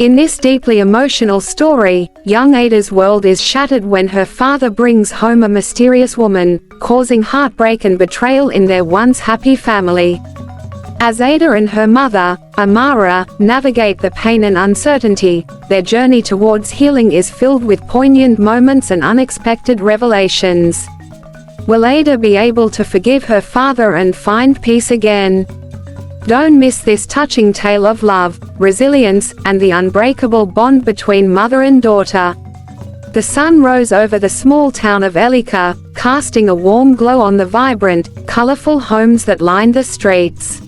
In this deeply emotional story, young Ada's world is shattered when her father brings home a mysterious woman, causing heartbreak and betrayal in their once happy family. As Ada and her mother, Amara, navigate the pain and uncertainty, their journey towards healing is filled with poignant moments and unexpected revelations. Will Ada be able to forgive her father and find peace again? Don't miss this touching tale of love, resilience, and the unbreakable bond between mother and daughter. The sun rose over the small town of Elika, casting a warm glow on the vibrant, colorful homes that lined the streets.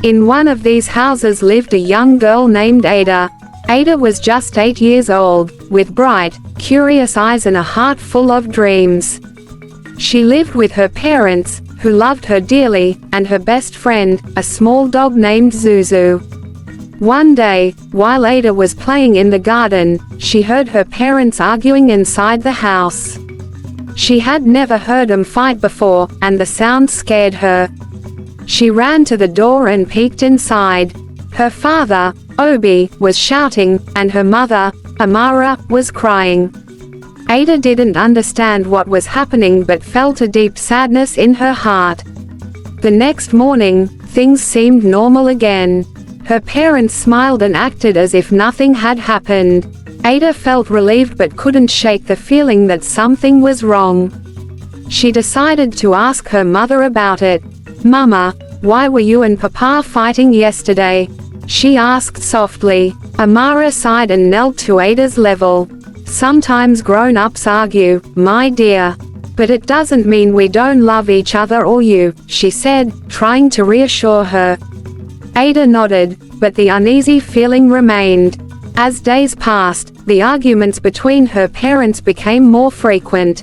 In one of these houses lived a young girl named Ada. Ada was just 8 years old, with bright, curious eyes and a heart full of dreams. She lived with her parents, who loved her dearly, and her best friend, a small dog named Zuzu. One day, while Ada was playing in the garden, she heard her parents arguing inside the house. She had never heard them fight before, and the sound scared her. She ran to the door and peeked inside. Her father, Obi, was shouting, and her mother, Amara, was crying. Ada didn't understand what was happening but felt a deep sadness in her heart. The next morning, things seemed normal again. Her parents smiled and acted as if nothing had happened. Ada felt relieved but couldn't shake the feeling that something was wrong. She decided to ask her mother about it. "Mama, why were you and Papa fighting yesterday?" she asked softly. Amara sighed and knelt to Ada's level. "Sometimes grown-ups argue, my dear. But it doesn't mean we don't love each other or you," she said, trying to reassure her. Ada nodded, but the uneasy feeling remained. As days passed, the arguments between her parents became more frequent.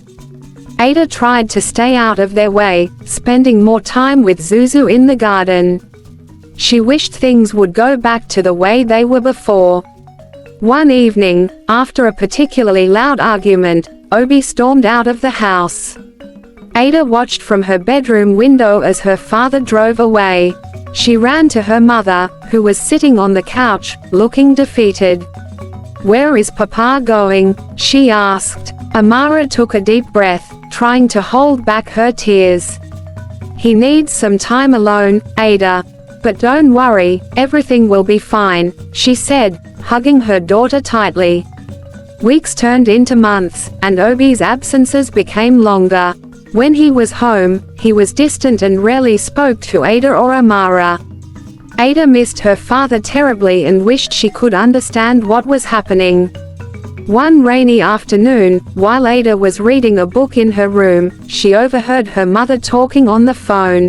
Ada tried to stay out of their way, spending more time with Zuzu in the garden. She wished things would go back to the way they were before. One evening, after a particularly loud argument, Obi stormed out of the house. Ada watched from her bedroom window as her father drove away. She ran to her mother, who was sitting on the couch, looking defeated. "Where is Papa going?" she asked. Amara took a deep breath, trying to hold back her tears. "He needs some time alone, Ada. But don't worry, everything will be fine," she said, hugging her daughter tightly. Weeks turned into months, and Obi's absences became longer. When he was home, he was distant and rarely spoke to Ada or Amara. Ada missed her father terribly and wished she could understand what was happening. One rainy afternoon, while Ada was reading a book in her room, she overheard her mother talking on the phone.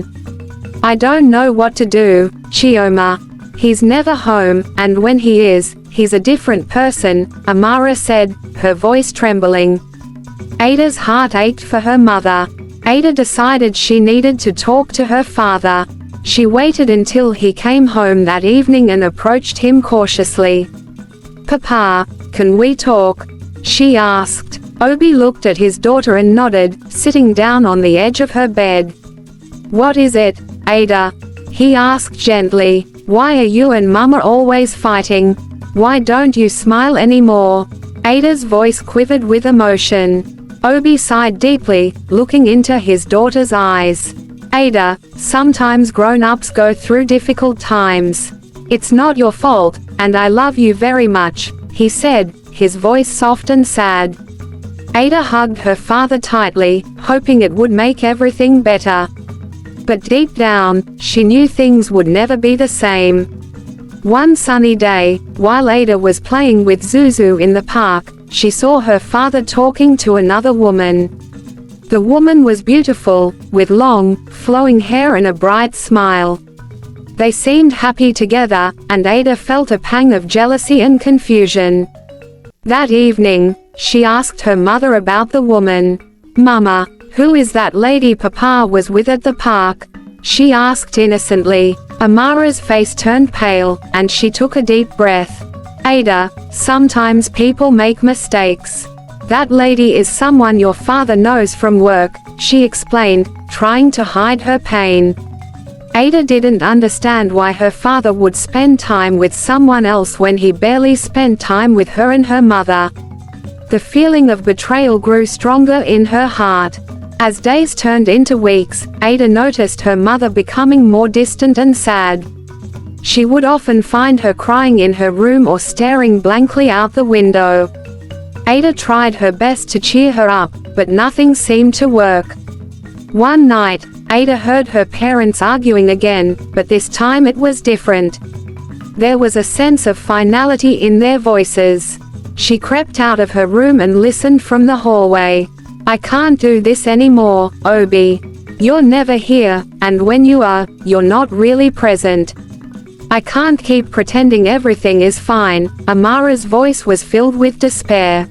"I don't know what to do, Chioma. He's never home, and when he is, he's a different person," Amara said, her voice trembling. Ada's heart ached for her mother. Ada decided she needed to talk to her father. She waited until he came home that evening and approached him cautiously. "Papa, can we talk?" she asked. Obi looked at his daughter and nodded, sitting down on the edge of her bed. "What is it, Ada?" he asked gently. "Why are you and Mama always fighting? Why don't you smile anymore?" Ada's voice quivered with emotion. Obi sighed deeply, looking into his daughter's eyes. "Ada, sometimes grown-ups go through difficult times. It's not your fault, and I love you very much," he said, his voice soft and sad. Ada hugged her father tightly, hoping it would make everything better. But deep down, she knew things would never be the same. One sunny day, while Ada was playing with Zuzu in the park, she saw her father talking to another woman. The woman was beautiful, with long, flowing hair and a bright smile. They seemed happy together, and Ada felt a pang of jealousy and confusion. That evening, she asked her mother about the woman. "Mama, who is that lady Papa was with at the park?" she asked innocently. Amara's face turned pale, and she took a deep breath. "Ada, sometimes people make mistakes. That lady is someone your father knows from work," she explained, trying to hide her pain. Ada didn't understand why her father would spend time with someone else when he barely spent time with her and her mother. The feeling of betrayal grew stronger in her heart. As days turned into weeks, Ada noticed her mother becoming more distant and sad. She would often find her crying in her room or staring blankly out the window. Ada tried her best to cheer her up, but nothing seemed to work. One night, Ada heard her parents arguing again, but this time it was different. There was a sense of finality in their voices. She crept out of her room and listened from the hallway. "I can't do this anymore, Obi. You're never here, and when you are, you're not really present. I can't keep pretending everything is fine." Amara's voice was filled with despair.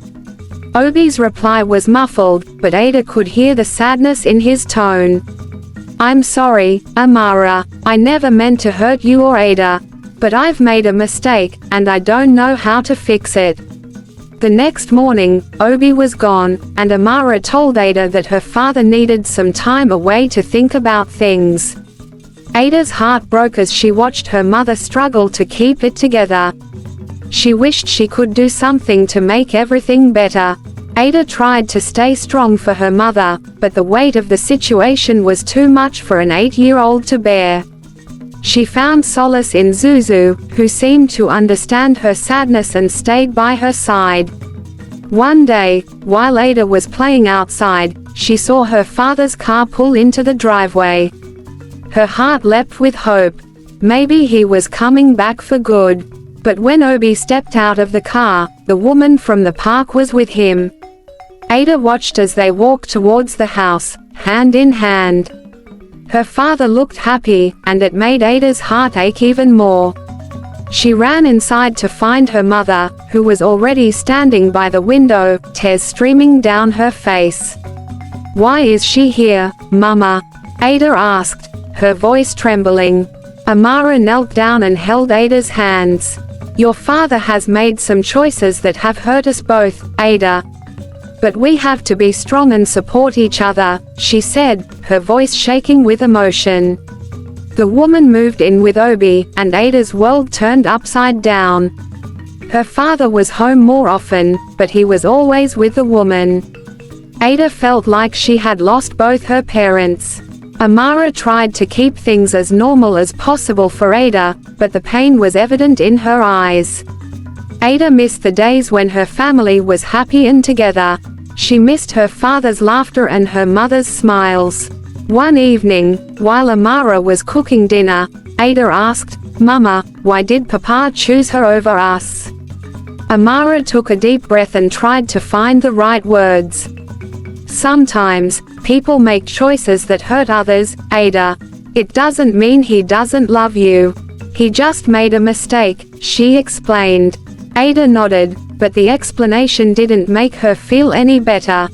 Obi's reply was muffled, but Ada could hear the sadness in his tone. "I'm sorry, Amara. I never meant to hurt you or Ada. But I've made a mistake, and I don't know how to fix it." The next morning, Obi was gone, and Amara told Ada that her father needed some time away to think about things. Ada's heart broke as she watched her mother struggle to keep it together. She wished she could do something to make everything better. Ada tried to stay strong for her mother, but the weight of the situation was too much for an 8-year-old to bear. She found solace in Zuzu, who seemed to understand her sadness and stayed by her side. One day, while Ada was playing outside, she saw her father's car pull into the driveway. Her heart leapt with hope. Maybe he was coming back for good. But when Obi stepped out of the car, the woman from the park was with him. Ada watched as they walked towards the house, hand in hand. Her father looked happy, and it made Ada's heart ache even more. She ran inside to find her mother, who was already standing by the window, tears streaming down her face. "Why is she here, Mama?" Ada asked, her voice trembling. Amara knelt down and held Ada's hands. "Your father has made some choices that have hurt us both, Ada. But we have to be strong and support each other," she said, her voice shaking with emotion. The woman moved in with Obi, and Ada's world turned upside down. Her father was home more often, but he was always with the woman. Ada felt like she had lost both her parents. Amara tried to keep things as normal as possible for Ada, but the pain was evident in her eyes. Ada missed the days when her family was happy and together. She missed her father's laughter and her mother's smiles. One evening, while Amara was cooking dinner, Ada asked, "Mama, why did Papa choose her over us?" Amara took a deep breath and tried to find the right words. "Sometimes, people make choices that hurt others, Ada. It doesn't mean he doesn't love you. He just made a mistake," she explained. Ada nodded, but the explanation didn't make her feel any better.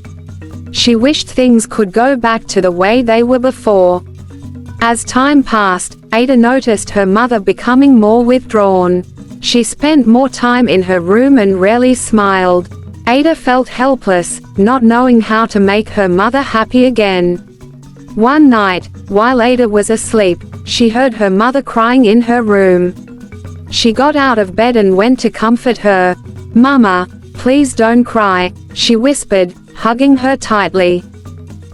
She wished things could go back to the way they were before. As time passed, Ada noticed her mother becoming more withdrawn. She spent more time in her room and rarely smiled. Ada felt helpless, not knowing how to make her mother happy again. One night, while Ada was asleep, she heard her mother crying in her room. She got out of bed and went to comfort her. "Mama, please don't cry," she whispered, hugging her tightly.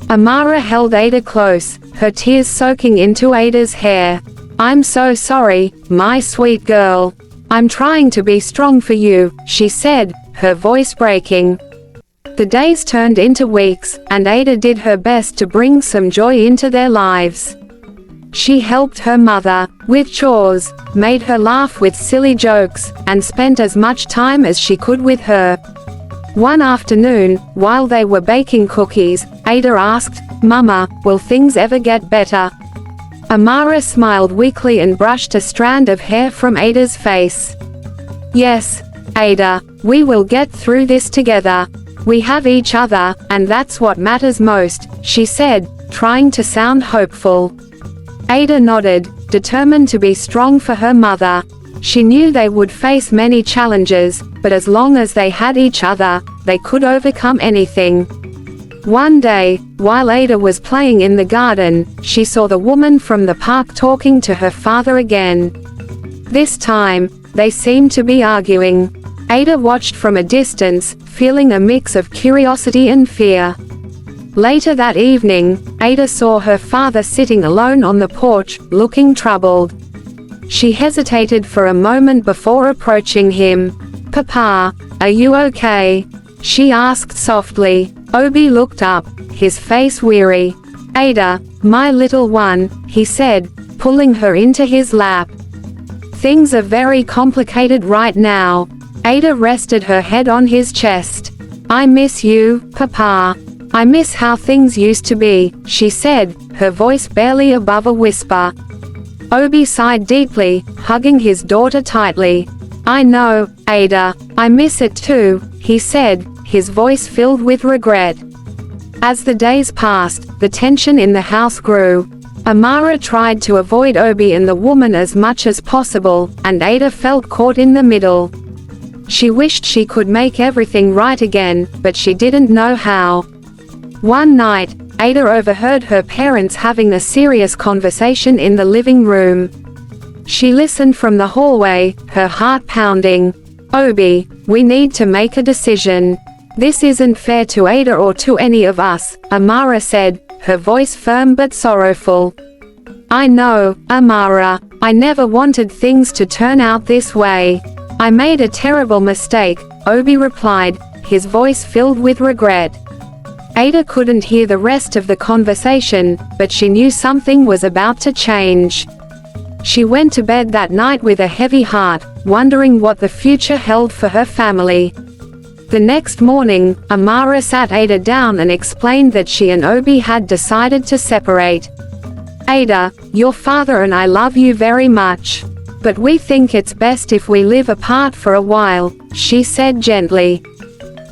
Amara held Ada close, her tears soaking into Ada's hair. "I'm so sorry, my sweet girl. I'm trying to be strong for you," she said, her voice breaking. The days turned into weeks, and Ada did her best to bring some joy into their lives. She helped her mother with chores, made her laugh with silly jokes, and spent as much time as she could with her. One afternoon, while they were baking cookies, Ada asked, "Mama, will things ever get better?" Amara smiled weakly and brushed a strand of hair from Ada's face. "Yes, Ada, we will get through this together. We have each other, and that's what matters most," she said, trying to sound hopeful. Ada nodded, determined to be strong for her mother. She knew they would face many challenges, but as long as they had each other, they could overcome anything. One day, while Ada was playing in the garden, she saw the woman from the park talking to her father again. This time, they seemed to be arguing. Ada watched from a distance, feeling a mix of curiosity and fear. Later that evening, Ada saw her father sitting alone on the porch, looking troubled. She hesitated for a moment before approaching him. "Papa, are you okay?" she asked softly. Obi looked up, his face weary. "Ada, my little one," he said, pulling her into his lap. "Things are very complicated right now." Ada rested her head on his chest. "I miss you, Papa. I miss how things used to be," she said, her voice barely above a whisper. Obi sighed deeply, hugging his daughter tightly. "I know, Ada. I miss it too," he said, his voice filled with regret. As the days passed, the tension in the house grew. Amara tried to avoid Obi and the woman as much as possible, and Ada felt caught in the middle. She wished she could make everything right again, but she didn't know how. One night, Ada overheard her parents having a serious conversation in the living room. She listened from the hallway, her heart pounding. "Obi, we need to make a decision. This isn't fair to Ada or to any of us," Amara said, her voice firm but sorrowful. "I know, Amara. I never wanted things to turn out this way. I made a terrible mistake," Obi replied, his voice filled with regret. Ada couldn't hear the rest of the conversation, but she knew something was about to change. She went to bed that night with a heavy heart, wondering what the future held for her family. The next morning, Amara sat Ada down and explained that she and Obi had decided to separate. "Ada, your father and I love you very much. But we think it's best if we live apart for a while," she said gently.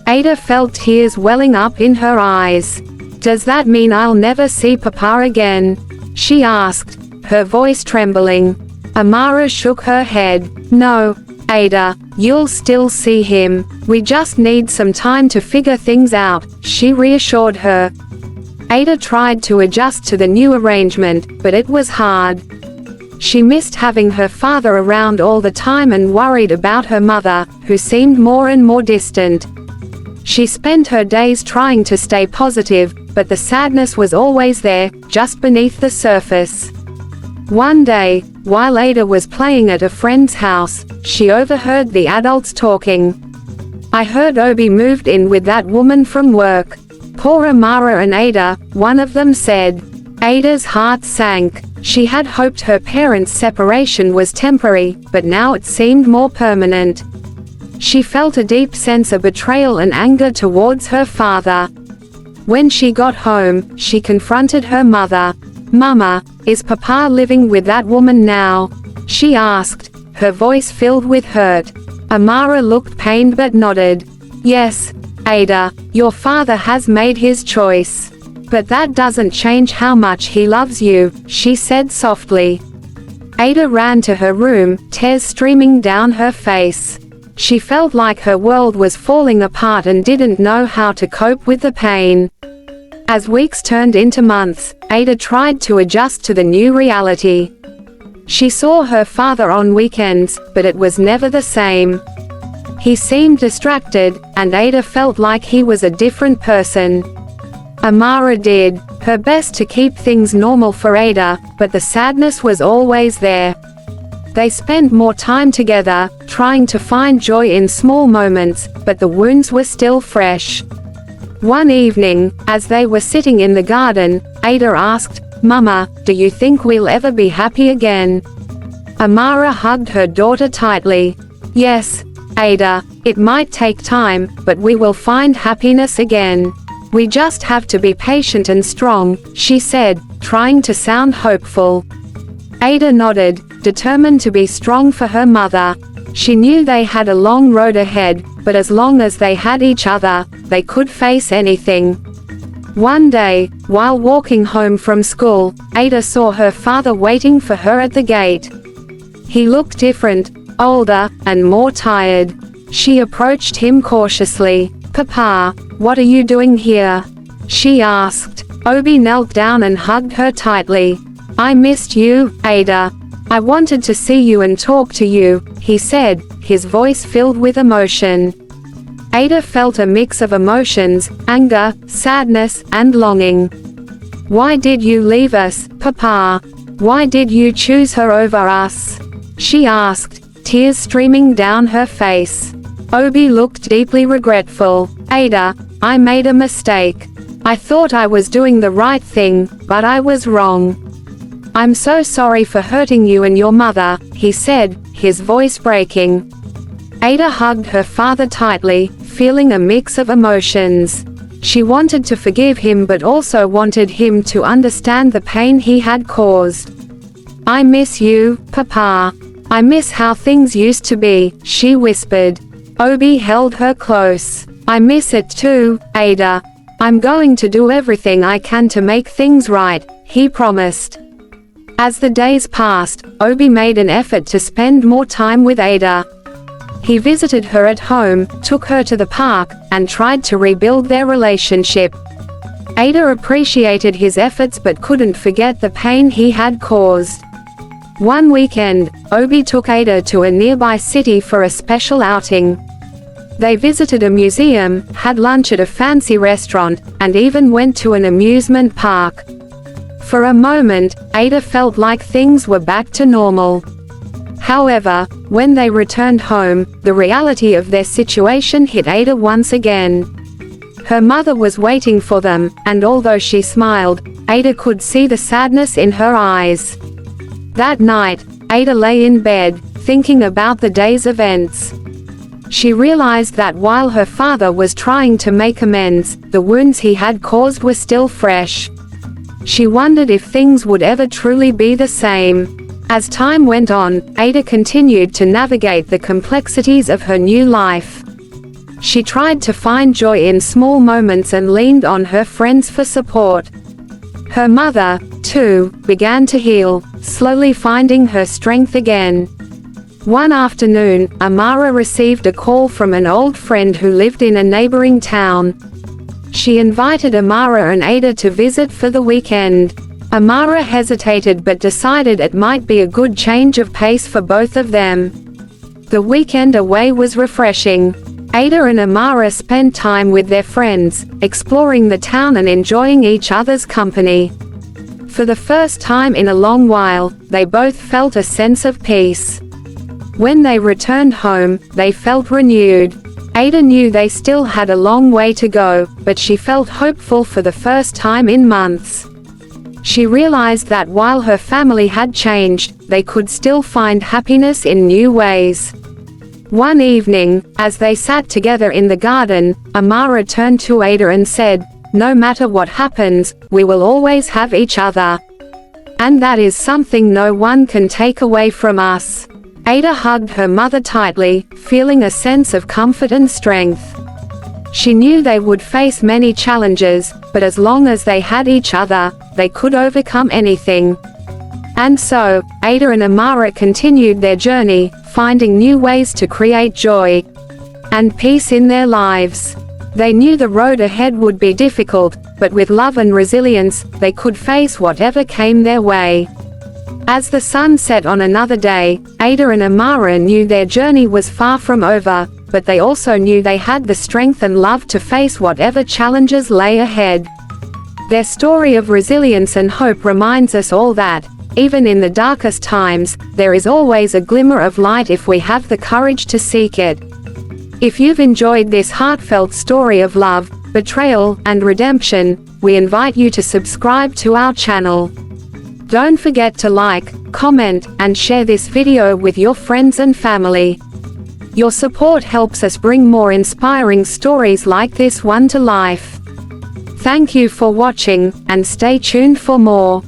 Ada felt tears welling up in her eyes. "Does that mean I'll never see Papa again?" she asked, her voice trembling. Amara shook her head. "No, Ada, you'll still see him. We just need some time to figure things out," she reassured her. Ada tried to adjust to the new arrangement, but it was hard. She missed having her father around all the time and worried about her mother, who seemed more and more distant. She spent her days trying to stay positive, but the sadness was always there, just beneath the surface. One day, while Ada was playing at a friend's house, she overheard the adults talking. "I heard Obi moved in with that woman from work. Poor Amara and Ada," one of them said. Ada's heart sank. She had hoped her parents' separation was temporary, but now it seemed more permanent. She felt a deep sense of betrayal and anger towards her father. When she got home, she confronted her mother. "Mama, is Papa living with that woman now?" she asked, her voice filled with hurt. Amara looked pained but nodded. "Yes, Ada, your father has made his choice. But that doesn't change how much he loves you," she said softly. Ada ran to her room, tears streaming down her face. She felt like her world was falling apart and didn't know how to cope with the pain. As weeks turned into months, Ada tried to adjust to the new reality. She saw her father on weekends, but it was never the same. He seemed distracted, and Ada felt like he was a different person. Amara did her best to keep things normal for Ada, but the sadness was always there. They spent more time together, trying to find joy in small moments, but the wounds were still fresh. One evening, as they were sitting in the garden, Ada asked, "Mama, do you think we'll ever be happy again?" Amara hugged her daughter tightly. "Yes, Ada, it might take time, but we will find happiness again. We just have to be patient and strong," she said, trying to sound hopeful. Ada nodded, determined to be strong for her mother. She knew they had a long road ahead, but as long as they had each other, they could face anything. One day, while walking home from school, Ada saw her father waiting for her at the gate. He looked different, older, and more tired. She approached him cautiously. "Papa, what are you doing here?" she asked. Obi knelt down and hugged her tightly. "I missed you, Ada. I wanted to see you and talk to you," he said, his voice filled with emotion. Ada felt a mix of emotions, anger, sadness, and longing. "Why did you leave us, Papa? Why did you choose her over us?" she asked, tears streaming down her face. Obi looked deeply regretful. "Ada, I made a mistake. I thought I was doing the right thing, but I was wrong. I'm so sorry for hurting you and your mother," he said, his voice breaking. Ada hugged her father tightly, feeling a mix of emotions. She wanted to forgive him but also wanted him to understand the pain he had caused. "I miss you, Papa. I miss how things used to be," she whispered. Obi held her close. "I miss it too, Ada. I'm going to do everything I can to make things right," he promised. As the days passed, Obi made an effort to spend more time with Ada. He visited her at home, took her to the park, and tried to rebuild their relationship. Ada appreciated his efforts but couldn't forget the pain he had caused. One weekend, Obi took Ada to a nearby city for a special outing. They visited a museum, had lunch at a fancy restaurant, and even went to an amusement park. For a moment, Ada felt like things were back to normal. However, when they returned home, the reality of their situation hit Ada once again. Her mother was waiting for them, and although she smiled, Ada could see the sadness in her eyes. That night, Ada lay in bed, thinking about the day's events. She realized that while her father was trying to make amends, the wounds he had caused were still fresh. She wondered if things would ever truly be the same. As time went on, Ada continued to navigate the complexities of her new life. She tried to find joy in small moments and leaned on her friends for support. Her mother, too, began to heal, slowly finding her strength again. One afternoon, Amara received a call from an old friend who lived in a neighboring town. She invited Amara and Ada to visit for the weekend. Amara hesitated but decided it might be a good change of pace for both of them. The weekend away was refreshing. Ada and Amara spent time with their friends, exploring the town and enjoying each other's company. For the first time in a long while, they both felt a sense of peace. When they returned home, they felt renewed. Ada knew they still had a long way to go, but she felt hopeful for the first time in months. She realized that while her family had changed, they could still find happiness in new ways. One evening, as they sat together in the garden, Amara turned to Ada and said, "No matter what happens, we will always have each other. And that is something no one can take away from us." Ada hugged her mother tightly, feeling a sense of comfort and strength. She knew they would face many challenges, but as long as they had each other, they could overcome anything. And so, Ada and Amara continued their journey, finding new ways to create joy and peace in their lives. They knew the road ahead would be difficult, but with love and resilience, they could face whatever came their way. As the sun set on another day, Ada and Amara knew their journey was far from over, but they also knew they had the strength and love to face whatever challenges lay ahead. Their story of resilience and hope reminds us all that, even in the darkest times, there is always a glimmer of light if we have the courage to seek it. If you've enjoyed this heartfelt story of love, betrayal, and redemption, we invite you to subscribe to our channel. Don't forget to like, comment, and share this video with your friends and family. Your support helps us bring more inspiring stories like this one to life. Thank you for watching, and stay tuned for more.